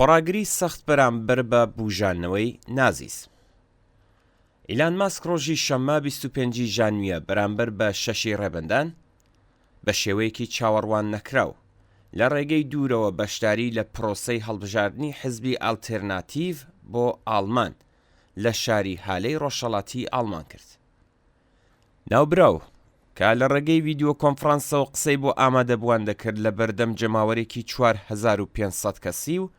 خۆڕاگری سەخت بەرامبەر بە بوژانەوەی نازیس. ئیلان ماسک ڕۆژی شەممە 25 ژانویە بەرامبەر بە 6 ڕێبەندان بە شێوەیەکی چاوەڕوان نەکراو لە ڕێگەی دوورەوە بەشداری لە پرۆسەی هەڵبژاردننی حزبی ئالتێرناتیڤ بۆ ئاڵمان لە شاری هالەی ڕۆژهەڵاتی ئاڵمان کرد. ناوبراو کە لە ڕێگەی ڤیدیۆ کۆنفرانسەوە قسەی بۆ ئامادەبووان دەکرد لە بەردەم جەماوەرێکی 4500 کەسی و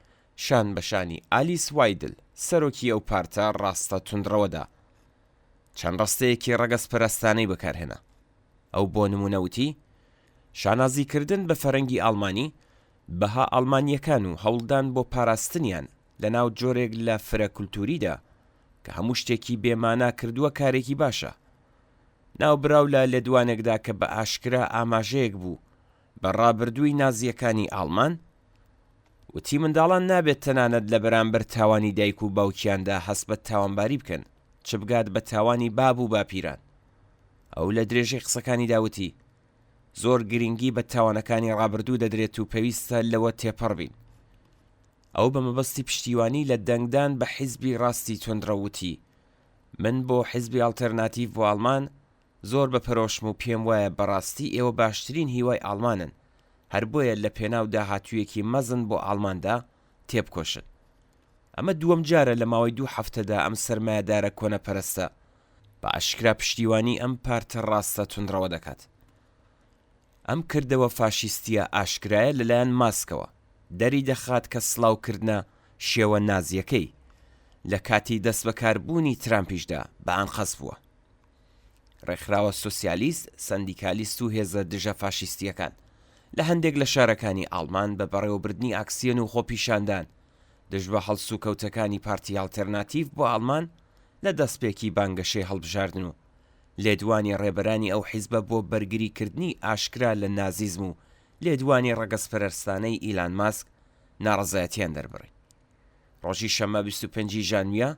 شان بەشانی ئالیس وایدل سەرۆکی ئەو پارتە ڕاستە توندڕەوەدا چەند ڕستەیەکی ڕەگەزپەرستانەی بەکارهێنا. ئەو بۆ نمونەوتی شانازیکردن بە فەرەنگی ئاڵمانی بەها ئاڵمانیەکان و هەوڵدان بۆ پاراستنیان لە ناو جۆرێک لە فرەکولتوریدا کە هەموو شتێکی بێمانە کردووە کارێکی باشە. ناوبراو لە لێدوانێکدا کە بە ئاشکرا ئاماژەیەک بوو بە ڕابردووی نازیەکانی ئاڵمان وتی منداڵان نابێت تەنانەت لە بەرامبەر تاوانی دایک و باوکیاندا هەست بە تاوانباری بکەن چ بگات بە تاوانی باب و باپیران. ئەو لە درێژەی قسەکانی داوتی زۆر گرنگی بە تاوانەکانی ڕابردوو دەدرێت و پێویستە لەوە تێپەڕ بین. ئەو بە مەبەستی پشتیوانی لە دەنگدان بە حیزبی ڕاستی توندڕەوتی من بۆ حیزبی ئالتەرناتیڤ بۆ ئاڵمان زۆر بەپەرۆشم و پێم وایە بەڕاستی ئێوە باشترین هیوای ئاڵمانن، هەر بۆیە لە پێناو داهاتوویەکی مەزن بۆ ئاڵماندا تێبکۆشن. ئەمە دووەم جارە لە ماوەی 2 هەفتەدا ئەم سەرمایەدارە کۆنەپەرستە بە ئاشکرا پشتیوانی ئەم پارتە ڕاستە توندڕەوە دەکات. ئەم کردەوە فاشیستیە ئاشکرایە لەلایەن ماسکەوە دەری دەخات کە سڵاوکردنە شێوە نازیەکەی لە کاتی دەست بەکاربوونی ترامپیشدا بە ئانقەس بووە. ڕێکخراوە سۆسیالیست، سەندیکالیست و هێزە دژە فاشیستیەکان لە هەندێک لە شارەکانی ئاڵمان بە بەڕێوەبردننی ئاکسیۆن و خۆپیشاندان دژ بە هەڵسو و کەوتەکانی پارتی ئالتەرناتیڤ بۆ ئاڵمان لە دەستپێکی بانگەشەی هەڵبژاردن و لێدوانی ڕێبەرانی ئەو حیزبە بۆ بەرگریکردنی ئاشکرا لە نازیزم و لێدوانی ڕەگەزپەرستانەی ئیلان ماسک ناڕەزایەتیان دەربڕی. ڕۆژی شەممە 25 ژانویە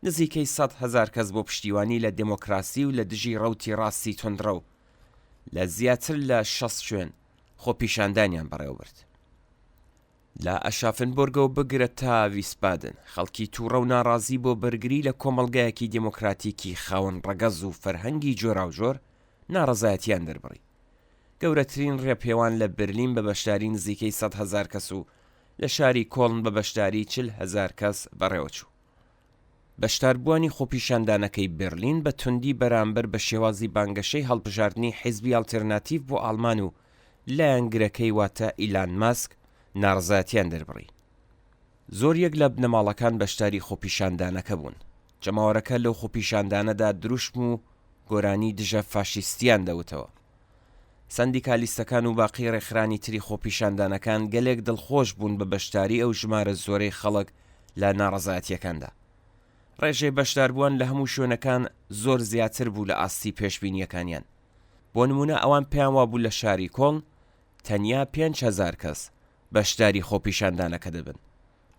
نزیکەی 100,000 کەس بۆ پشتیوانی لە دموکراسی و لە دژی ڕەوتی ڕاستی توندڕە و لە زیاتر لە 60 شوێن خۆپیشاندانیان بەڕێوەبرد. لە ئەشافنبۆرگەوە بگرە تا ویسبادن خەڵکی تووڕە و ناڕازی بۆ بەرگری لە کۆمەڵگایەکی دموکراتیکی خاوەن ڕەگەز و فەرهەنگی جۆراوجۆر ناڕەزایەتیان دەربڕی. گەورەترین ڕێپێوان لە برلین بە بەشداری نزیکەی 100,000 کەس و لە شاری کۆڵن بە بەشداری 40,000 کەس بەڕێوەچوو. بەشداربووانی خۆپیشاندانەکەی برلین بە توندی بەرامبەر بە شێوازی بانگەشەی هەڵبژاردننی حیزبی ئالتەرناتیڤ بۆ ئاڵمان و لایەنگرەکەی واتە ئیلان ماسک ناڕەزایەتیان دەربڕی. زۆر یەک لە بنەماڵەکان بەشداری خۆپیشاندانەکە بوون. جەماوەرەکە لەو خۆپیشاندانەدا دروشم و گۆرانی دژە فاشیستیان دەوتەوە. سەندیکالیستەکان و باقی ڕێکخرانی تری خۆپیشاندانەکان گەلێک دڵخۆش بوون بە بەشداری ئەو ژمارە زۆرەی خەڵک لە ناڕەزایەتیەکاندا. ڕێژەی بەشداربووان لە هەموو شوێنەکان زۆر زیاتر بوو لە ئاستی پێشبینیەکانیان. بۆ نمونە ئەوان پێیان وابوو لە شاری کۆڵن تەنیا 5,000 کەس بەشداری خۆپیشاندانەکە دەبن،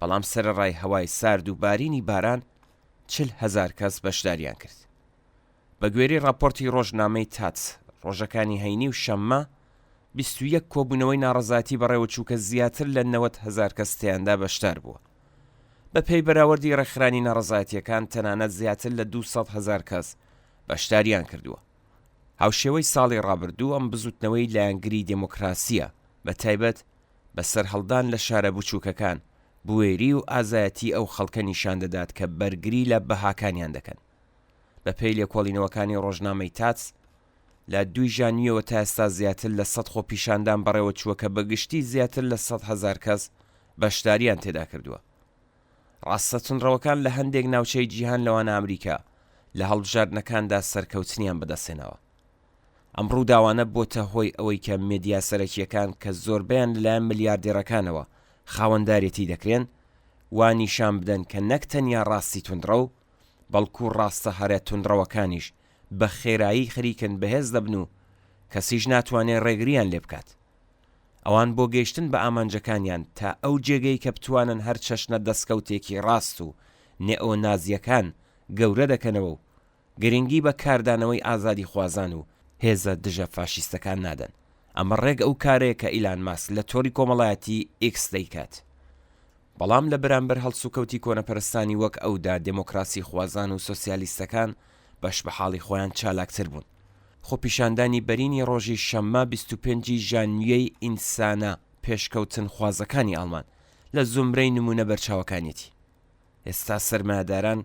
بەڵام سەرەڕای هەوای سارد و بارینی باران 40,000 کەس بەشداریان کرد. بە گوێرەی راپۆرتی ڕۆژنامەی تاتس ڕۆژەکانی هەینی و شەممە 21 کۆبوونەوەی ناڕەزایەتی بەڕێوەچوو کە زیاتر لە 90,000 کەس تیاندا بەشدار بووە. بە پێی بەراوردی ڕێکخرانی ناڕەزایەتیەکان تەنانەت زیاتر لە 200,000 کەس بەشداریان کردووە. هاوشێوەی ساڵی ڕابردوو ئەم بزوتنەوەی لایەنگری دموکراسیە بە تایبەت بەسەر هەڵدان لە شارە بچووکەکان بوێری و ئازایەتی ئەو خەڵکە نیشان دەدات کە بەرگری لە بەهاکانیان دەکەن. بە پێی لێکۆڵینەوەکانی ڕۆژنامەی تاتس لە 2 ژانویەوە تا ئێستا زیاتر لە 100 خۆپیشاندان بەڕێوەچووە کە بەگشتی زیاتر لە 100,000 کەس بەشداریان تێدا کردووە. ڕاستە توندڕەوەکان لە هەندێک ناوچەی جیهان لەوانە ئەمریکا لە هەڵبژاردنەکاندا سەرکەوتنیان بەدەستێنەوە. ئەم ڕووداوانە بۆتە هۆی ئەوەی کە مێدیا سەرەکیەکان کە زۆربیان لەلایەن ملیاردێرەکانەوە خاوەندارێتی دەکرێن وا نیشان بدەن کە نەک تەنیا ڕاستی توندڕە و بەڵکو ڕاستە هەرە توندڕەوەکانیش بە خێرایی خەریکن بەهێز دەبن و کەسیش ناتوانێت ڕێگریان لێ بکات. ئەوان بۆ گەیشتن بە ئامانجەکانیان تا ئەو جێگەی کە بتوانن هەر چەشنە دەستکەوتێکی ڕاست و نێئۆ نازیەکان گەورە دەکەنەوە و گرنگی بە کاردانەوەی ئازادی خوازان و هێزە دژە فاشیستەکان نادەن. ئەمە ڕێک ئەو کارەیە کە ئیلان ماسک لە تۆری کۆمەڵایەتی ئیکس دەیکات. بەڵام لە بەرامبەر هەڵسوکەوتی کۆنەپەرستانی وەک ئەودا دموکراسی خوازان و سۆسیالیستەکان بەش بە حاڵی خۆیان چالاکتر بوون. خۆپیشاندانی بەرینی ڕۆژی شەممە 25 ژانویەی ئینسانە پێشکەوتن خوازەکانی ئەڵمان لە زومرەی نمونە بەرچاوەکانیەتی. ئێستا سەرمایهداران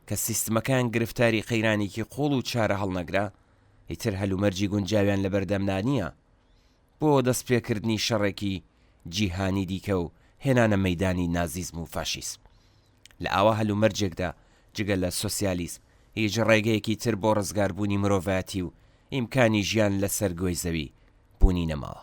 کە سیستمەکان گرفتاری قەیرانێکی قوڵ و چارە هەڵنەگرا ئیتر هەلومەرجی گونجاویان لە بەردەمدانیە بۆ دەستپێکردنی شەڕێکی جیهانی دیکە و هێنانە مەیدانی نازیزم و فاشیسم. لە ئاوا هەلومەرجێکدا جگە لە سۆسیالیسم هیچ ڕێگەیەکی تر بۆ ڕزگاربوونی مرۆڤایەتی و ئیمکانی ژیان لەسەر گۆی زەوی بوونی نەماوە.